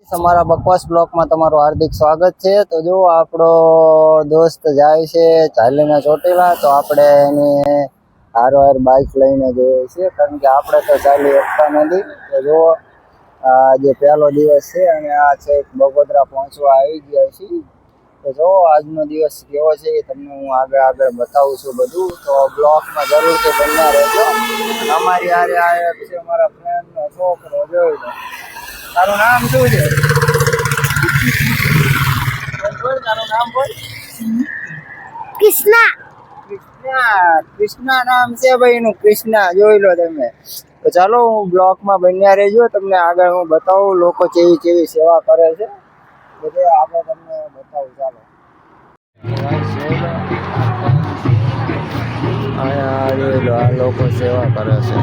તમારા બકવાસ બ્લોકમાં તમારું હાર્દિક સ્વાગત છે। તો જો આપણો દોસ્ત જાય છે ચાલીને ચોટીલા, તો આપણે એની હારવાર બાઇક લઈને જઈએ છીએ, કારણ કે આપણે તો ચાલી શકતા નથી। તો જો આજે પહેલો દિવસ છે અને આ છે બગોદરા પહોંચવા આવી ગયા છીએ। તો જો આજનો દિવસ કેવો છે એ તમને હું આગળ બતાવું છું બધું। તો બ્લોકમાં જરૂરથી બન્યા રહેજો। અમારી હારે આ છે અમારા ફ્રેન્ડનો છોકરો, જોઈ લો। તારું નામ શું છે? તારું નામ બોલ। કૃષ્ણા। કૃષ્ણા નામ છે ભાઈ નું, કૃષ્ણા, જોઈ લો તમે। તો ચાલો હું બ્લોકમાં બન્યા રહેજો, તમને આગળ હું બતાવું લોકો કેવી સેવા કરે છે, બધે આગળ તમને બતાવું। ચાલો આ લોકો સેવા કરે છે।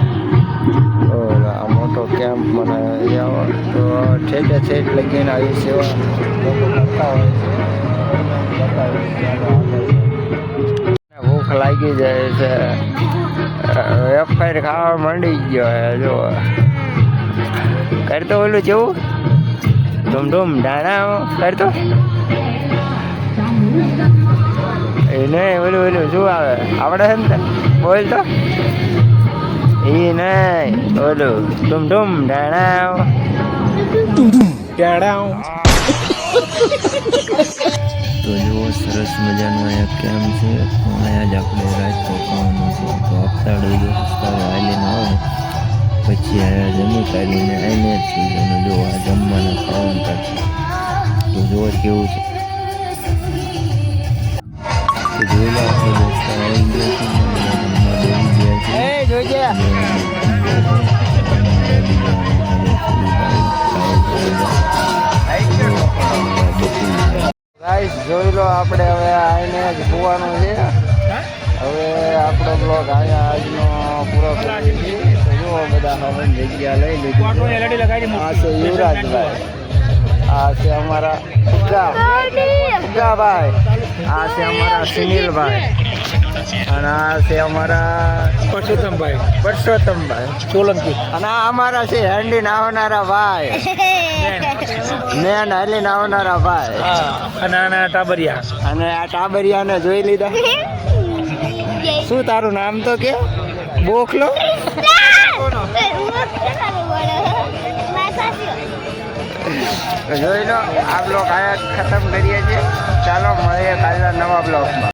આ મોટો કેમ્પ મને તો ઠેઠ લગીને આવી સેવા લોકો કરતા હોય છે। ભૂખ લાગી જાય છે, વેફર ખાવા માંડી ગયો હે। જો કરતો ઓલું જેવું ધૂમ ડાણા કરતો એ નહીં, ઓલું શું આવે આવડે છે ને, બોલ તો એ નહીં, ઓલું ધૂમ ડાણા તો જો સરસ મજાનો અહીંયા કેમ છે, અહીંયા જ આપણે રાત રોકાવાનું છે। તો હપ્તાડો જો હાલીને આવે પછી અહીંયા જમી કાઢીને આવીને જ થઈ જવાનું। જો આ જમવાના ખાવાનું કરશે તો જો કેવું છે, તો જોઈ લો આપણે દોસ્તાર આવી ગયો છે, જોઈ જોઈ લો આપણે હવે આવીને જ જોવાનું છે। હવે આપણો બ્લોગ અહીંયા આજનો પૂરો કરીએ છીએ। તો જુઓ બધા હવે જગ્યા લઈ લીધી। આ છે યુવરાજભાઈ, આ છે અમારા ઉગાભાઈ, આ છે અમારા સુનિલભાઈ, અને આ છે અમારા પરસોત્તમભાઈ સોલંકી, અને આ અમારા છે હેન્ડી નાવનારા ભાઈ, મેન હાલી નાવનારા ભાઈ, અને આ ટાબરિયાને જોઈ લીધા। શું તારું નામ તો કે બોખલો? જોઈ લો આ બ્લોગ આયા ખતમ કરીએ છીએ। ચાલો મળીએ કાલના નવા બ્લોગમાં।